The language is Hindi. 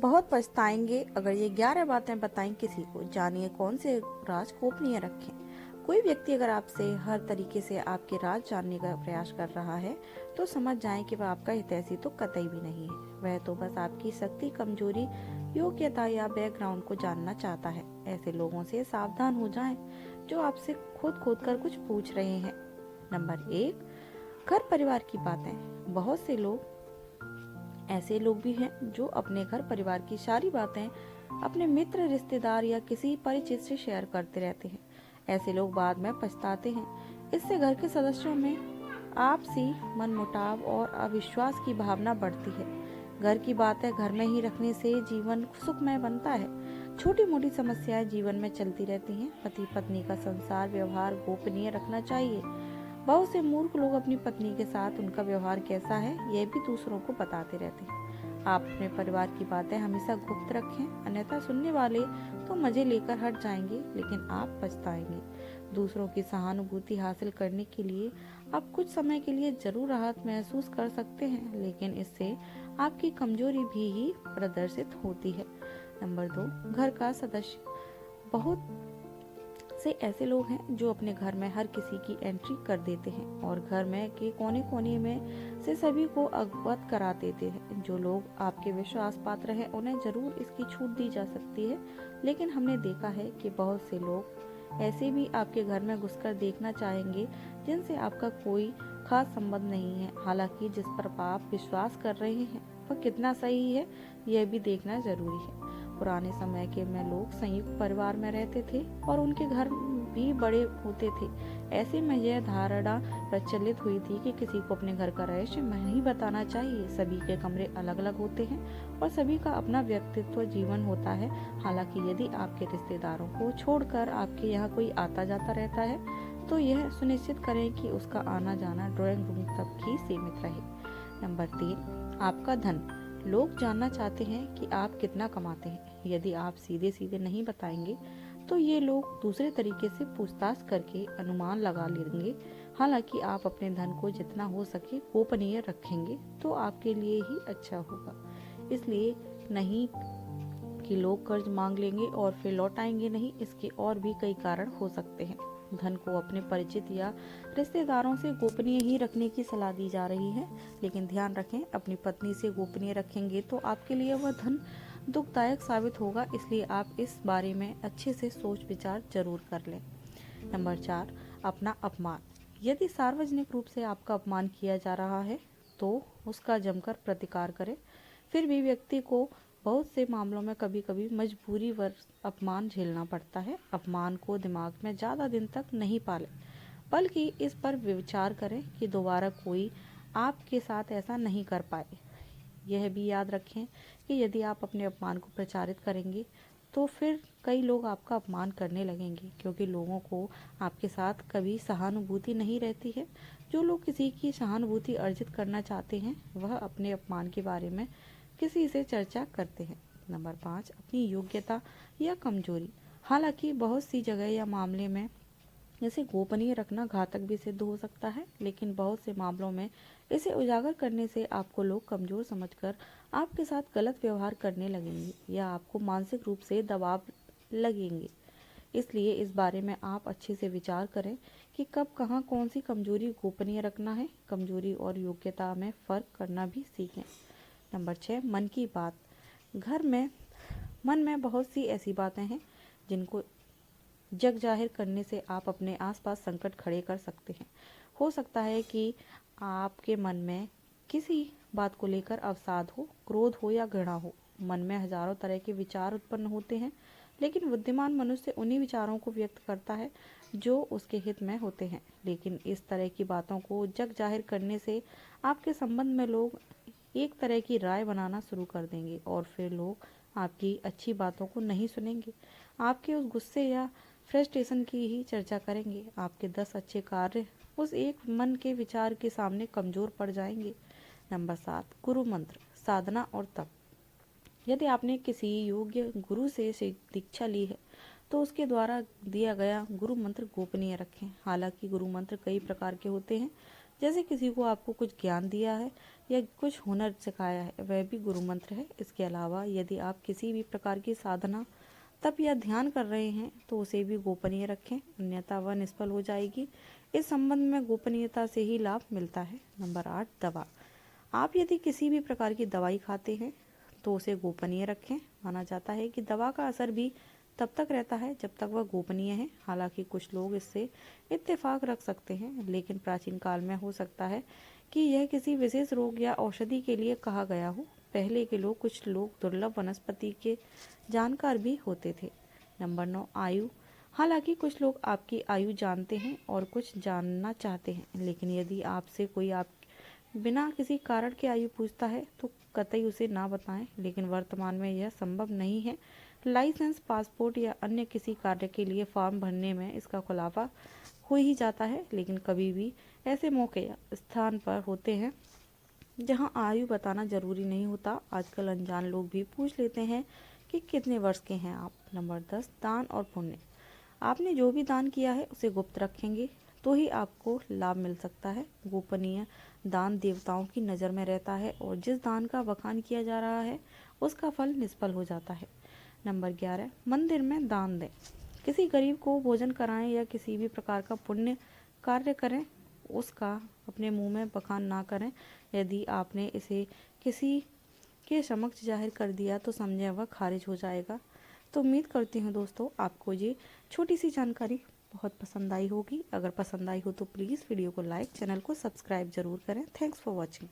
बहुत पछताएंगे अगर ये 11 बातें बताएं किसी को। जानिए कौन से राज गोपनीय रखें। कोई व्यक्ति अगर आपसे हर तरीके से आपके राज जानने का प्रयास कर रहा है तो समझ जाएं कि वह आपका हितैषी तो कतई भी नहीं है। वह तो बस आपकी शक्ति, कमजोरी, योग्यता या बैकग्राउंड को जानना चाहता है। ऐसे लोगों से सावधान हो जाएं जो आपसे खोद खोद कर कुछ पूछ रहे हैं। नंबर 1, घर परिवार की बातें। बहुत से लोग ऐसे लोग भी हैं जो अपने घर परिवार की सारी बातें अपने मित्र, रिश्तेदार या किसी परिचित से शेयर करते रहते हैं। ऐसे लोग बाद में पछताते हैं। इससे घर के सदस्यों में आपसी मनमुटाव और अविश्वास की भावना बढ़ती है। घर की बातें घर में ही रखने से जीवन सुखमय बनता है। छोटी मोटी समस्याएं जीवन में चलती रहती हैं। पति पत्नी का संसार व्यवहार गोपनीय रखना चाहिए। बहुत से मूर्ख लोग अपनी पत्नी के साथ उनका व्यवहार कैसा है यह भी दूसरों को बताते रहते हैं। आप अपने परिवार की बातें हमेशा गुप्त रखें, अन्यथा सुनने वाले तो मजे लेकर हट जाएंगे लेकिन आप पछताएंगे। दूसरों की सहानुभूति हासिल करने के लिए आप कुछ समय के लिए जरूर राहत महसूस कर सकते हैं, लेकिन इससे आपकी कमजोरी भी ही प्रदर्शित होती है। नंबर 2, घर का सदस्य। बहुत से ऐसे लोग हैं जो अपने घर में हर किसी की एंट्री कर देते हैं और घर में के कोने कोने में से सभी को अवगत करा देते हैं। जो लोग आपके विश्वास पात्र हैं उन्हें जरूर इसकी छूट दी जा सकती है, लेकिन हमने देखा है कि बहुत से लोग ऐसे भी आपके घर में घुसकर देखना चाहेंगे जिनसे आपका कोई खास संबंध नहीं है। हालांकि जिस पर आप विश्वास कर रहे हैं वह कितना सही है यह भी देखना जरूरी है। पुराने समय के में लोग संयुक्त परिवार में रहते थे और उनके घर भी बड़े होते थे। ऐसे में यह धारणा प्रचलित हुई थी कि किसी को अपने घर का रहस्य नहीं बताना चाहिए। सभी के कमरे अलग अलग होते हैं और सभी का अपना व्यक्तित्व जीवन होता है। हालांकि यदि आपके रिश्तेदारों को छोड़कर आपके यहाँ कोई आता जाता रहता है तो यह सुनिश्चित करें कि उसका आना जाना ड्राइंग रूम तक ही सीमित रहे। नंबर 3, आपका धन। लोग जानना चाहते हैं कि आप कितना कमाते हैं। यदि आप सीधे सीधे नहीं बताएंगे तो ये लोग दूसरे तरीके से पूछताछ करके अनुमान लगा लेंगे। हालांकि आप अपने धन को जितना हो सके गोपनीय रखेंगे तो आपके लिए ही अच्छा होगा। इसलिए नहीं कि लोग कर्ज मांग लेंगे और फिर लौटाएंगे नहीं, इसके और भी कई कारण हो सकते हैं। धन को अपने परिचित या रिश्तेदारों से गोपनीय ही रखने की सलाह दी जा रही है, लेकिन ध्यान रखें अपनी पत्नी से गोपनीय रखेंगे तो आपके लिए वह धन दुखदायक साबित होगा। इसलिए आप इस बारे में अच्छे से सोच विचार जरूर कर लें। नंबर 4, अपना अपमान। यदि सार्वजनिक रूप से आपका अपमान किया जा रहा है तो उसका जमकर प्रतिकार करें। फिर भी व्यक्ति को बहुत से मामलों में कभी कभी मजबूरीवश अपमान झेलना पड़ता है। अपमान को दिमाग में ज़्यादा दिन तक नहीं पालें, बल्कि इस पर विचार करें कि दोबारा कोई आपके साथ ऐसा नहीं कर पाए। यह भी याद रखें कि यदि आप अपने अपमान को प्रचारित करेंगे तो फिर कई लोग आपका अपमान करने लगेंगे, क्योंकि लोगों को आपके साथ कभी सहानुभूति नहीं रहती है। जो लोग किसी की सहानुभूति अर्जित करना चाहते हैं वह अपने अपमान के बारे में किसी से चर्चा करते हैं। नंबर 5, अपनी योग्यता या कमजोरी। हालांकि बहुत सी जगह या मामले में इसे गोपनीय रखना घातक भी सिद्ध हो सकता है, लेकिन बहुत से मामलों में इसे उजागर करने से आपको लोग कमजोर समझकर आपके साथ गलत व्यवहार करने लगेंगे या आपको मानसिक रूप से दबाव लगेंगे। इसलिए इस बारे में आप अच्छे से विचार करें कि कब कहाँ कौन सी कमजोरी गोपनीय रखना है। कमजोरी और योग्यता में फ़र्क करना भी सीखें। नंबर 6, मन की बात। घर में मन में बहुत सी ऐसी बातें हैं जिनको जग जाहिर करने से आप अपने आसपास संकट खड़े कर सकते हैं। हो सकता है कि आपके मन में किसी बात को लेकर अवसाद हो, क्रोध हो या घृणा हो। मन में हजारों तरह के विचार उत्पन्न होते हैं, लेकिन बुद्धिमान मनुष्य उन्हीं विचारों को व्यक्त करता है जो उसके हित में होते हैं। लेकिन इस तरह की बातों को जग जाहिर करने से आपके संबंध में लोग एक तरह की राय बनाना शुरू कर देंगे और फिर लोग आपकी अच्छी बातों को नहीं सुनेंगे, आपके उस गुस्से या फ्रस्ट्रेशन की ही चर्चा करेंगे। आपके 10 अच्छे कार्य उस एक मन के विचार के सामने कमजोर पड़ जाएंगे। नंबर 7, गुरु मंत्र, साधना और तप। यदि आपने किसी योग्य गुरु से दीक्षा ली है तो उसके द्वारा दिया गया गुरु मंत्र गोपनीय रखें। हालांकि गुरु मंत्र कई प्रकार के होते हैं जैसे किसी को आपको कुछ ज्ञान दिया है या कुछ हुनर सिखाया है, वह भी गुरु मंत्र है। इसके अलावा यदि आप किसी भी प्रकार की साधना, तप या ध्यान कर रहे हैं तो उसे भी गोपनीय रखें, अन्यथा वह निष्फल हो जाएगी। इस संबंध में गोपनीयता से ही लाभ मिलता है। नंबर 8, दवा। आप यदि किसी भी प्रकार की दवाई खाते हैं तो उसे गोपनीय रखें। माना जाता है कि दवा का असर भी तब तक रहता है जब तक वह गोपनीय है। हालांकि कुछ लोग इससे इत्तेफाक रख सकते हैं, लेकिन प्राचीन काल में हो सकता है कि यह किसी विशेष रोग या औषधि के लिए कहा गया हो। पहले के लोग, कुछ लोग दुर्लभ वनस्पति के जानकार भी होते थे। नंबर 9, आयु। हालांकि कुछ लोग आपकी आयु जानते हैं और कुछ जानना चाहते हैं, लेकिन यदि आपसे कोई आप बिना किसी कारण के आयु पूछता है तो कतई उसे ना बताएं। लेकिन वर्तमान में यह संभव नहीं है। लाइसेंस, पासपोर्ट या अन्य किसी कार्य के लिए फॉर्म भरने में इसका खुलासा हो ही जाता है, लेकिन कभी भी ऐसे मौके या स्थान पर होते हैं जहां आयु बताना जरूरी नहीं होता। आजकल अनजान लोग भी पूछ लेते हैं कि कितने वर्ष के हैं आप। नंबर 10, दान और पुण्य। आपने जो भी दान किया है उसे गुप्त रखेंगे तो ही आपको लाभ मिल सकता है। गोपनीय दान देवताओं की नज़र में रहता है और जिस दान का बखान किया जा रहा है उसका फल निष्फल हो जाता है। नंबर 11, मंदिर में दान दें। किसी गरीब को भोजन कराएं या किसी भी प्रकार का पुण्य कार्य करें, उसका अपने मुंह में बखान ना करें। यदि आपने इसे किसी के समक्ष जाहिर कर दिया तो समझे वह खारिज हो जाएगा। तो उम्मीद करती हूँ दोस्तों आपको ये छोटी सी जानकारी बहुत पसंद आई होगी। अगर पसंद आई हो तो प्लीज़ वीडियो को लाइक, चैनल को सब्सक्राइब जरूर करें। Thanks for watching.